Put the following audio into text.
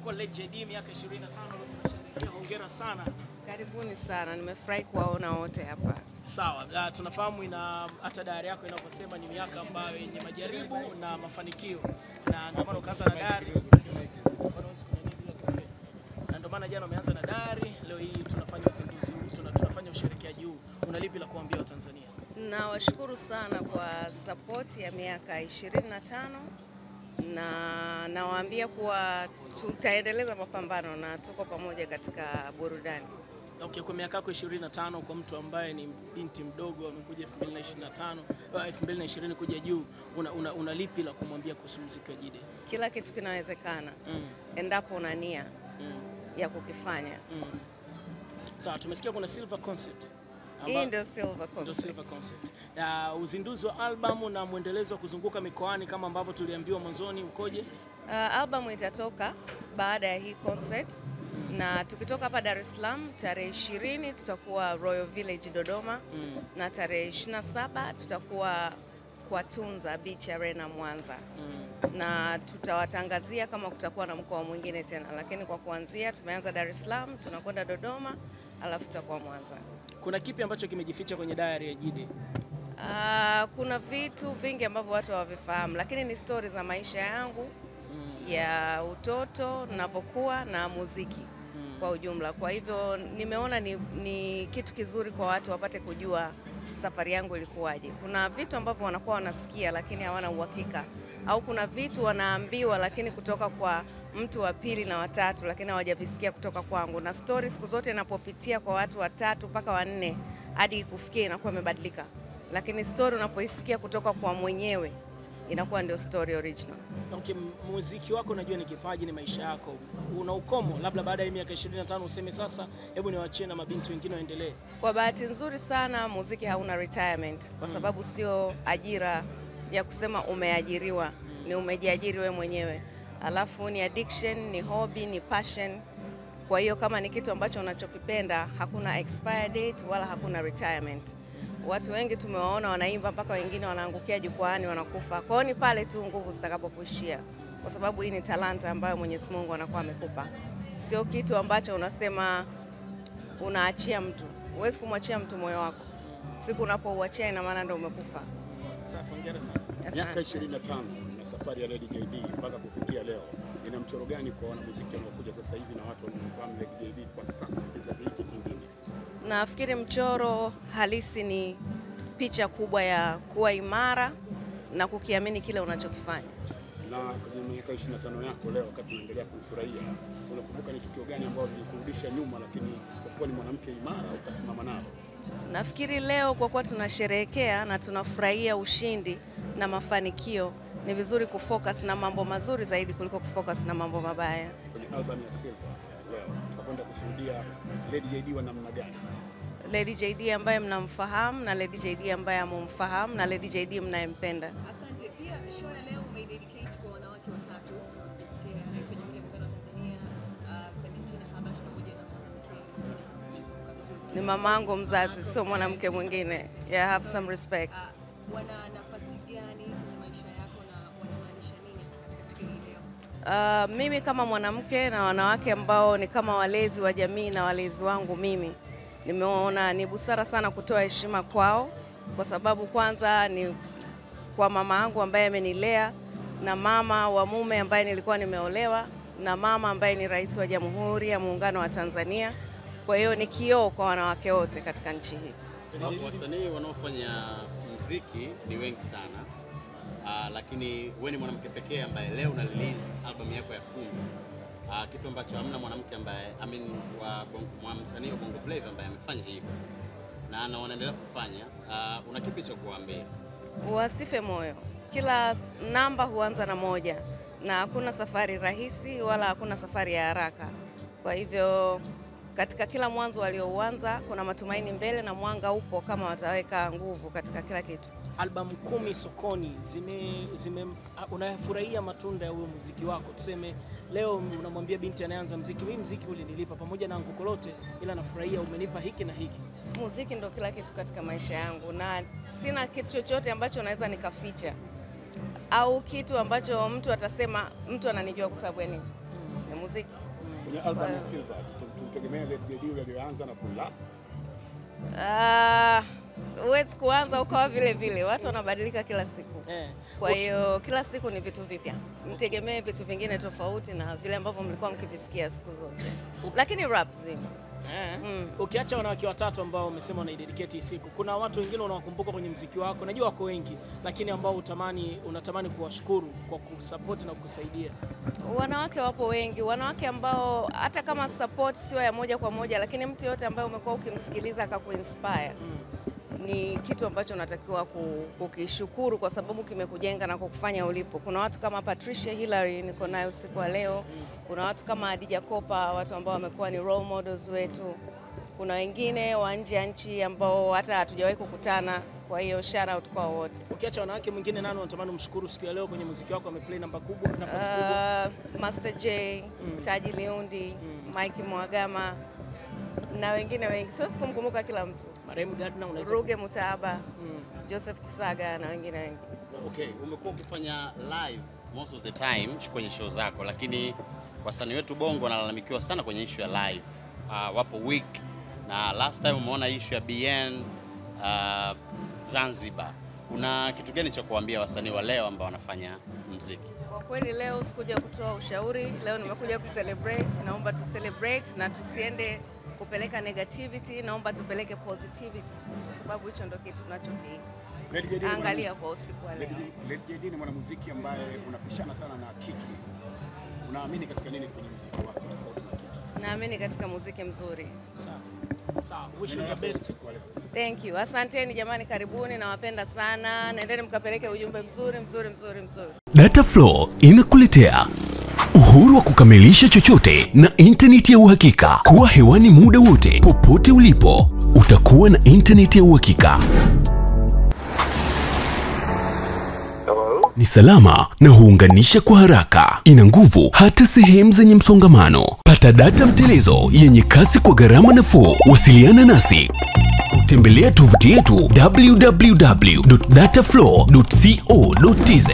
imekuwa Lady JD miaka 25 tunasherehekea. Hongera sana. Karibuni sana. Nimefurahi kuwaona wote hapa. Sawa, tunafahamu hata diary yako inaposema ni miaka ambayo yenye majaribu na mafanikio. Na ndio maana ukaanza na diary. Na ndio maana jana umeanza na diary, leo hii tunafanya uzinduzi huu, tunafanya usherekeaji huu. Una lipi la kuambia Watanzania? Nawashukuru sana kwa support ya miaka 25 na nawaambia kuwa tutaendeleza mapambano na tuko pamoja katika burudani. Okay, kwa miaka yako 25 kwa mtu ambaye ni binti mdogo amekuja 2020 kuja juu, una lipi la kumwambia kuhusu muziki wa Jide? Kila kitu kinawezekana endapo una nia ya kukifanya. Sawa, tumesikia kuna Silver Concert. Hii ndio Silver Concert. Uzinduzi wa albamu na muendelezo wa kuzunguka mikoani kama ambavyo tuliambiwa mwanzoni ukoje? Albamu itatoka baada ya hii concert. Na tukitoka hapa Dar es Salaam tarehe 20 tutakuwa Royal Village Dodoma, na tarehe 27 tutakuwa kwa Tunza Beach Arena Mwanza. Na tutawatangazia kama kutakuwa na mkoa mwingine tena, lakini kwa kuanzia tumeanza Dar es Salaam, tunakwenda Dodoma, alafu tutakuwa Mwanza. Kuna kipi ambacho kimejificha kwenye diary ya Jide? Kuna vitu vingi ambavyo watu hawavifahamu, lakini ni story za maisha yangu ya utoto ninapokuwa na muziki kwa ujumla. Kwa hivyo nimeona ni kitu kizuri kwa watu wapate kujua safari yangu ilikuwaje. Kuna vitu ambavyo wanakuwa wanasikia lakini hawana uhakika, au kuna vitu wanaambiwa lakini kutoka kwa mtu wa pili na watatu lakini hawajavisikia kutoka kwangu. Na story siku zote inapopitia kwa watu watatu mpaka wanne hadi kufikia inakuwa imebadilika, lakini story unapoisikia kutoka kwa mwenyewe inakuwa ndio story original. Okay, muziki wako unajua ni kipaji, ni maisha yako. Una ukomo labda baada ya miaka 25 useme sasa hebu niwaachie na mabinti wengine waendelee? Kwa bahati nzuri sana muziki hauna retirement kwa sababu sio ajira ya kusema umeajiriwa, ni umejiajiri wewe mwenyewe. Alafu ni addiction, ni hobby, ni passion. Kwa hiyo kama ni kitu ambacho unachokipenda hakuna expire date wala hakuna retirement. Watu wengi tumewaona wanaimba mpaka wengine wanaangukia jukwaani wanakufa. Kwa hiyo ni pale tu nguvu zitakapokuishia, kwa sababu hii ni talanta ambayo Mwenyezi Mungu anakuwa amekupa. Sio kitu ambacho unasema unaachia mtu. Huwezi kumwachia mtu moyo wako. Siku unapouachia ina maana ndio umekufa. Safi, hongera sana. Miaka 25 na safari ya Lady JD mpaka kufikia leo, ina mchoro gani kwa wanamuziki wanaokuja sasa hivi na watu wanaofahamu Lady JD kwa sasa kizazi hiki kingine? Nafikiri mchoro halisi ni picha kubwa ya kuwa imara na kukiamini kile unachokifanya. Na kwenye miaka 25 yako leo, wakati unaendelea kufurahia, unakumbuka ni tukio gani ambalo lilikurudisha nyuma lakini kwa kuwa ni mwanamke imara ukasimama nalo? Nafikiri leo kwa kuwa tunasherehekea na tunafurahia ushindi na mafanikio, ni vizuri kufocus na mambo mazuri zaidi kuliko kufocus na mambo mabaya. Kwenye album ya Silver leo tutakwenda kushuhudia Lady JD wa namna gani? Lady JD ambaye mnamfahamu na Lady JD ambaye hamumfahamu na Lady JD mnayempenda. Asante. Pia show ya leo umeidedicate kwa wanawake watatu. Rais wa Jamhuri ya Muungano wa Tanzania, Clementina Habash, pamoja na mwanamke ni mamangu mzazi, sio mwanamke mwingine. Yeah, have some respect. Wana nafasi gani kwenye maisha yako na wanamaanisha nini katika siku hii leo? Mimi kama mwanamke na wanawake ambao ni kama walezi wa jamii na walezi wangu mimi, nimeona ni busara sana kutoa heshima kwao, kwa sababu kwanza ni kwa mama yangu ambaye amenilea, na mama wa mume ambaye nilikuwa nimeolewa, na mama ambaye ni rais wa Jamhuri ya Muungano wa Tanzania. Kwa hiyo ni kioo kwa wanawake wote katika nchi hii. Wasanii wanaofanya muziki ni wengi sana, lakini wewe ni mwanamke pekee ambaye leo una release album yako ya 10. Kitu ambacho hamna mwanamke ambaye wa msanii wa Bongo Flava ambaye amefanya hivyo na wanaendelea kufanya. Una kipi cha kuambia? Wasife moyo. Kila namba huanza na moja, na hakuna safari rahisi wala hakuna safari ya haraka. Kwa hivyo katika kila mwanzo waliouanza kuna matumaini mbele na mwanga upo kama wataweka nguvu katika kila kitu. Albamu 10 sokoni, unayafurahia matunda ya huo muziki wako? Tuseme leo unamwambia binti anaanza muziki, mimi muziki ule nilipa pamoja na Anko Kolote, ila nafurahia umenipa hiki na hiki. Muziki ndio kila kitu katika maisha yangu, na sina kitu chochote ambacho naweza nikaficha au kitu ambacho mtu atasema mtu ananijua kwa sababu ni muziki. Kwenye album ya Silver tutegemea Lady JD yule aliyoanza na Pull-Up. Huwezi kuanza ukawa vile vile, watu wanabadilika kila siku. Kwa hiyo kila siku ni vitu vipya, mtegemee vitu vingine tofauti na vile ambavyo mlikuwa mkivisikia siku zote, lakini rap zima. Ukiacha wanawake watatu ambao umesema unaidedicate hii siku, kuna watu wengine unawakumbuka kwenye muziki wako, najua wako wengi, lakini ambao unatamani kuwashukuru kwa kusupport na kukusaidia? Wanawake wapo wengi, wanawake ambao hata kama support sio ya moja kwa moja, lakini mtu yote ambaye umekuwa ukimsikiliza akakuinspire ni kitu ambacho unatakiwa kukishukuru kwa sababu kimekujenga na kukufanya ulipo. Kuna watu kama Patricia Hillary niko naye usiku wa leo. Kuna watu kama Adija Kopa, watu ambao wamekuwa ni role models wetu. Kuna wengine wa nje ya nchi ambao hata hatujawahi kukutana. Kwa hiyo shout out kwa wote. Ukiacha wanawake, mwingine nani unatamani umshukuru siku ya leo kwenye muziki wako ameplay nafasi kubwa? Master J, Taji Liundi, Mike Mwagama na wengine wengi. Siwezi kumkumbuka kila mtu. Marehemu Gardner unaweza. Ruge Mutaba, Joseph Kusaga na wengine wengi. Okay, umekuwa ukifanya live most of the time kwenye show zako, lakini wasanii wetu Bongo wanalalamikiwa sana kwenye issue ya live. Wapo week na last time umeona issue ya BN Zanzibar. Una kitu gani cha kuambia wasanii wa leo ambao wanafanya muziki? Kwa kweli leo sikuja kutoa ushauri, leo nimekuja kucelebrate. Naomba tu celebrate na tusiende kupeleka negativity, naomba tupeleke positivity kwa sababu hicho ndio kitu tunachokiangalia kwa usiku wa leo. Lady JD ni mwanamuziki ambaye unapishana sana na Kiki. Unaamini katika nini kwenye muziki wako tofauti na Kiki? Naamini katika muziki mzuri. Sawa. Wish you the best. Thank you. Asanteni jamani, karibuni, nawapenda sana. Naendeni mkapeleke ujumbe mzuri. Dataflow inakuletea uhuru wa kukamilisha chochote na internet ya uhakika. Kuwa hewani muda wote, popote ulipo, utakuwa na internet ya uhakika. Ni salama na huunganisha kwa haraka. Ina nguvu hata sehemu zenye msongamano. Pata data mtelezo yenye kasi kwa gharama nafuu. Wasiliana nasi. Tembelea tovuti yetu www.dataflow.co.tz.